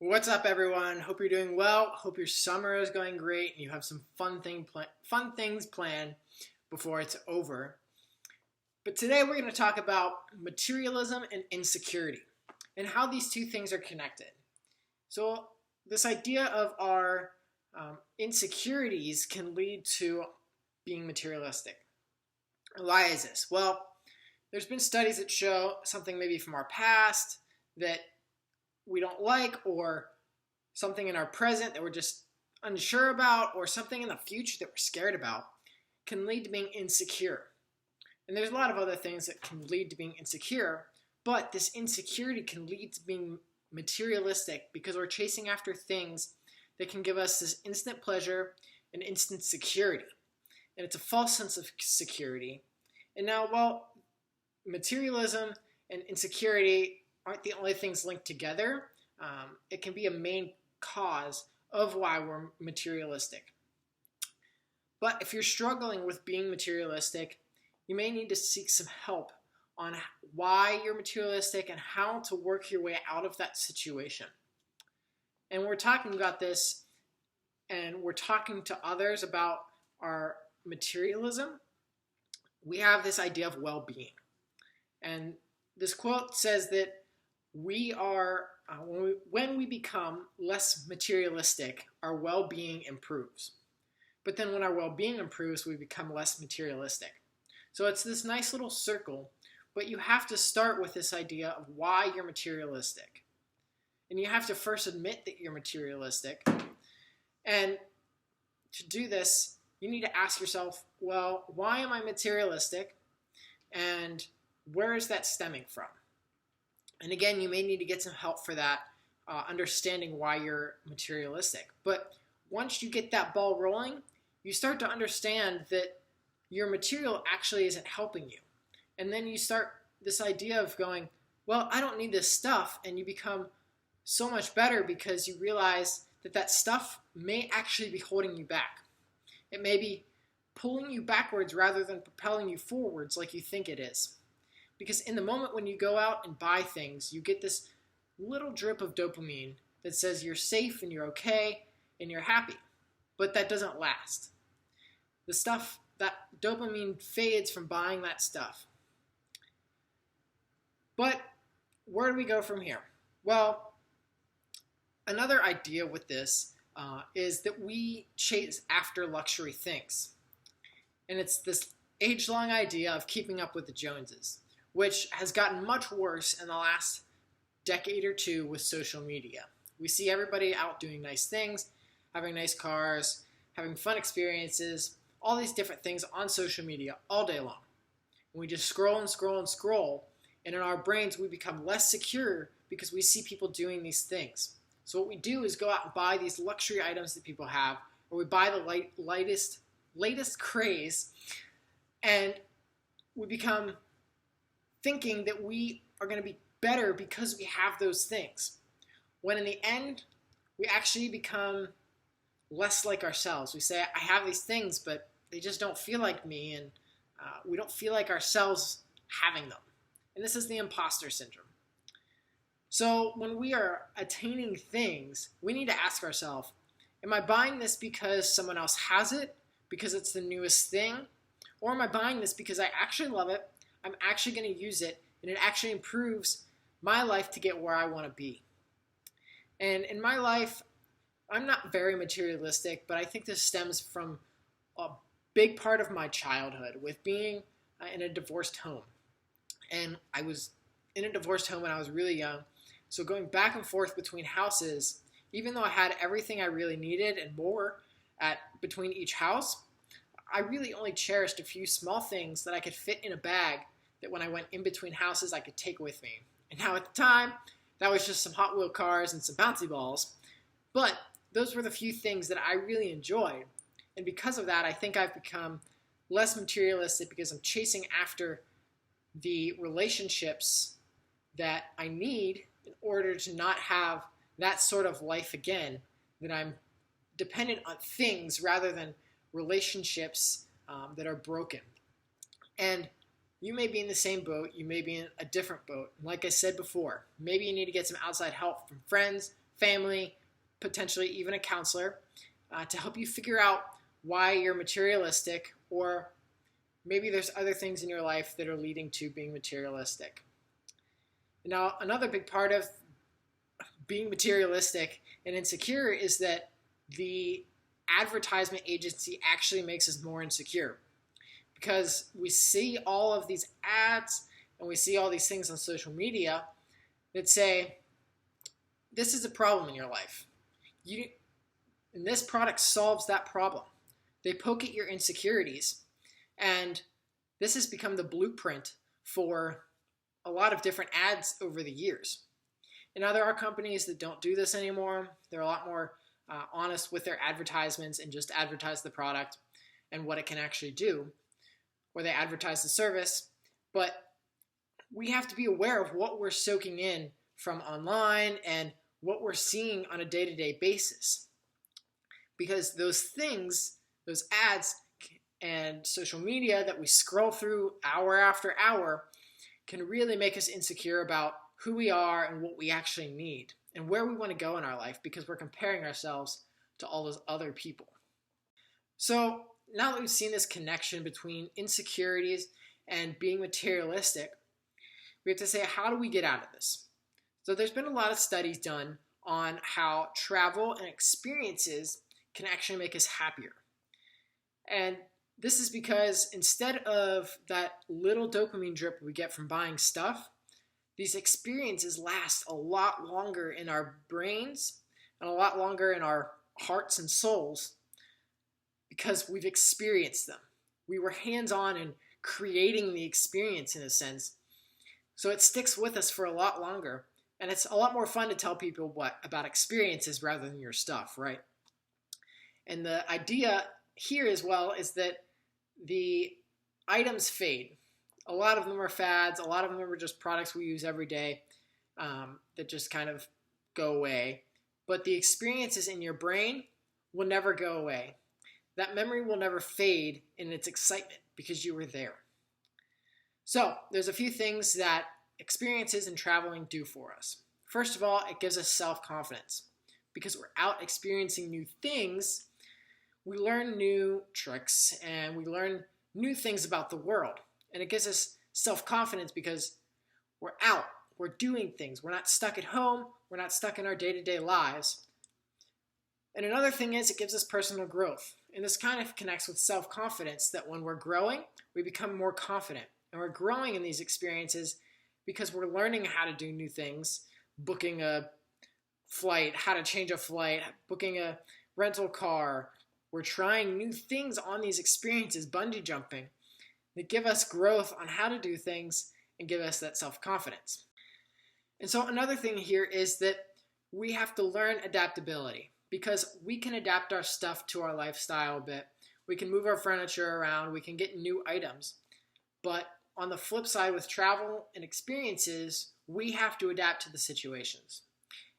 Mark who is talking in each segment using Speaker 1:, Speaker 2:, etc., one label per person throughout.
Speaker 1: What's up, everyone? Hope you're doing well. Hope your summer is going great and you have some fun things planned before it's over. But today we're going to talk about materialism and insecurity and how these two things are connected. So this idea of our insecurities can lead to being materialistic. Why is this? Well, there's been studies that show something maybe from our past that we don't like, or something in our present that we're just unsure about, or something in the future that we're scared about, can lead to being insecure. And there's a lot of other things that can lead to being insecure, but this insecurity can lead to being materialistic because we're chasing after things that can give us this instant pleasure and instant security. And it's a false sense of security. And now, while materialism and insecurity aren't the only things linked together, it can be a main cause of why we're materialistic. But if you're struggling with being materialistic, you may need to seek some help on why you're materialistic and how to work your way out of that situation. And we're talking about this, and we're talking to others about our materialism. We have this idea of well-being. And this quote says that we are, when we become less materialistic, our well-being improves. But then when our well-being improves, we become less materialistic. So it's this nice little circle, but you have to start with this idea of why you're materialistic. And you have to first admit that you're materialistic. And to do this, you need to ask yourself, well, why am I materialistic? And where is that stemming from? And again, you may need to get some help for that, understanding why you're materialistic. But once you get that ball rolling, you start to understand that your material actually isn't helping you. And then you start this idea of going, well, I don't need this stuff. And you become so much better because you realize that that stuff may actually be holding you back. It may be pulling you backwards rather than propelling you forwards like you think it is. Because in the moment when you go out and buy things, you get this little drip of dopamine that says you're safe and you're okay and you're happy. But that doesn't last. That dopamine fades from buying that stuff. But where do we go from here? Well, another idea with this is that we chase after luxury things. And it's this age-long idea of keeping up with the Joneses, which has gotten much worse in the last decade or two with social media. We see everybody out doing nice things, having nice cars, having fun experiences, all these different things on social media all day long. And we just scroll and scroll and scroll, and in our brains we become less secure because we see people doing these things. So what we do is go out and buy these luxury items that people have, or we buy the latest craze, and we become thinking that we are going to be better because we have those things. When in the end, we actually become less like ourselves. We say, I have these things, but they just don't feel like me, and we don't feel like ourselves having them. And this is the imposter syndrome. So when we are attaining things, we need to ask ourselves, am I buying this because someone else has it, because it's the newest thing? Or am I buying this because I actually love it, I'm actually going to use it, and it actually improves my life to get where I want to be? And in my life, I'm not very materialistic, but I think this stems from a big part of my childhood with being in a divorced home. And I was in a divorced home when I was really young, so going back and forth between houses, even though I had everything I really needed and more between each house, I really only cherished a few small things that I could fit in a bag that when I went in between houses, I could take with me. And now at the time, that was just some Hot Wheel cars and some bouncy balls. But those were the few things that I really enjoyed. And because of that, I think I've become less materialistic because I'm chasing after the relationships that I need in order to not have that sort of life again, that I'm dependent on things rather than relationships that are broken. And you may be in the same boat, you may be in a different boat. And like I said before, maybe you need to get some outside help from friends, family, potentially even a counselor, to help you figure out why you're materialistic, or maybe there's other things in your life that are leading to being materialistic. Now, another big part of being materialistic and insecure is that the advertisement agency actually makes us more insecure, because we see all of these ads and we see all these things on social media that say, this is a problem in your life. And this product solves that problem. They poke at your insecurities. And this has become the blueprint for a lot of different ads over the years. And now there are companies that don't do this anymore. They're a lot more honest with their advertisements and just advertise the product and what it can actually do, or they advertise the service. But we have to be aware of what we're soaking in from online and what we're seeing on a day-to-day basis. Because those things, those ads and social media that we scroll through hour after hour, can really make us insecure about who we are and what we actually need and where we want to go in our life, because we're comparing ourselves to all those other people. So now that we've seen this connection between insecurities and being materialistic, we have to say, how do we get out of this? So there's been a lot of studies done on how travel and experiences can actually make us happier. And this is because instead of that little dopamine drip we get from buying stuff, these experiences last a lot longer in our brains and a lot longer in our hearts and souls, because we've experienced them. We were hands-on in creating the experience in a sense. So it sticks with us for a lot longer. And it's a lot more fun to tell people about experiences rather than your stuff, right? And the idea here as well is that the items fade. A lot of them are fads. A lot of them are just products we use every day that just kind of go away. But the experiences in your brain will never go away. That memory will never fade in its excitement because you were there. So there's a few things that experiences and traveling do for us. First of all, it gives us self-confidence. Because we're out experiencing new things, we learn new tricks and we learn new things about the world. And it gives us self-confidence because we're out, we're doing things. We're not stuck at home, we're not stuck in our day-to-day lives. And another thing is it gives us personal growth. And this kind of connects with self-confidence, that when we're growing, we become more confident. And we're growing in these experiences because we're learning how to do new things, booking a flight, how to change a flight, booking a rental car. We're trying new things on these experiences, bungee jumping, that give us growth on how to do things and give us that self-confidence. And so another thing here is that we have to learn adaptability, because we can adapt our stuff to our lifestyle a bit. We can move our furniture around, we can get new items. But on the flip side, with travel and experiences, we have to adapt to the situations.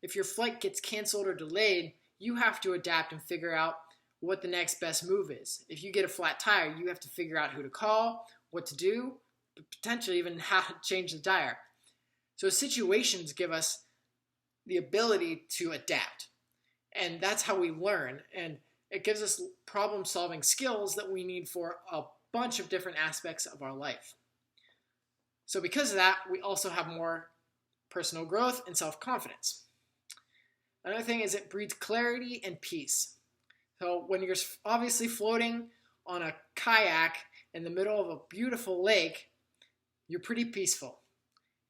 Speaker 1: If your flight gets canceled or delayed, you have to adapt and figure out what the next best move is. If you get a flat tire, you have to figure out who to call, what to do, potentially even how to change the tire. So situations give us the ability to adapt. And that's how we learn. And it gives us problem-solving skills that we need for a bunch of different aspects of our life. So because of that, we also have more personal growth and self-confidence. Another thing is it breeds clarity and peace. So when you're obviously floating on a kayak in the middle of a beautiful lake, you're pretty peaceful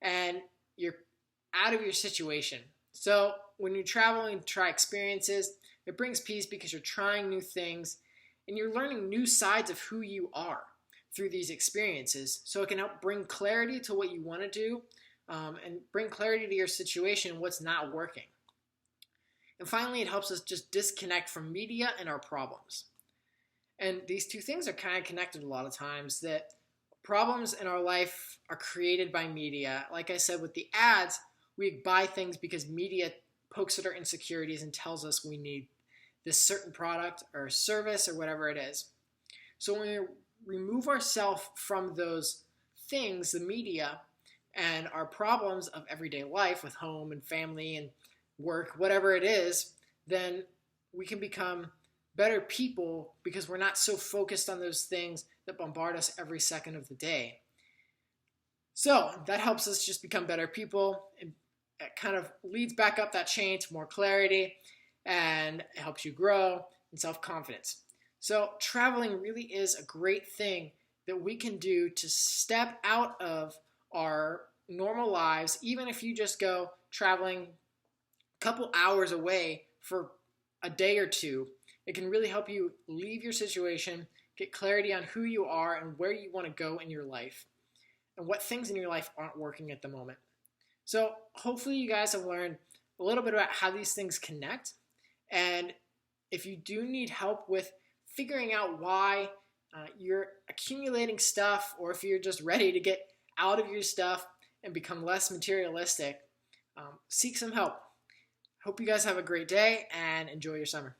Speaker 1: and you're out of your situation. So when you travel and try experiences, it brings peace because you're trying new things and you're learning new sides of who you are through these experiences. So it can help bring clarity to what you want to do and bring clarity to your situation, what's not working. And finally, it helps us just disconnect from media and our problems. And these two things are kind of connected a lot of times, that problems in our life are created by media. Like I said, with the ads, we buy things because media pokes at our insecurities and tells us we need this certain product or service or whatever it is. So when we remove ourselves from those things, the media, and our problems of everyday life with home and family and work, whatever it is, then we can become better people because we're not so focused on those things that bombard us every second of the day. So that helps us just become better people, and it kind of leads back up that chain to more clarity, and it helps you grow in self-confidence. So traveling really is a great thing that we can do to step out of our normal lives, even if you just go traveling a couple hours away for a day or two. It can really help you leave your situation, get clarity on who you are and where you want to go in your life, and what things in your life aren't working at the moment. So hopefully you guys have learned a little bit about how these things connect. And if you do need help with figuring out why you're accumulating stuff, or if you're just ready to get out of your stuff and become less materialistic, seek some help. Hope you guys have a great day and enjoy your summer.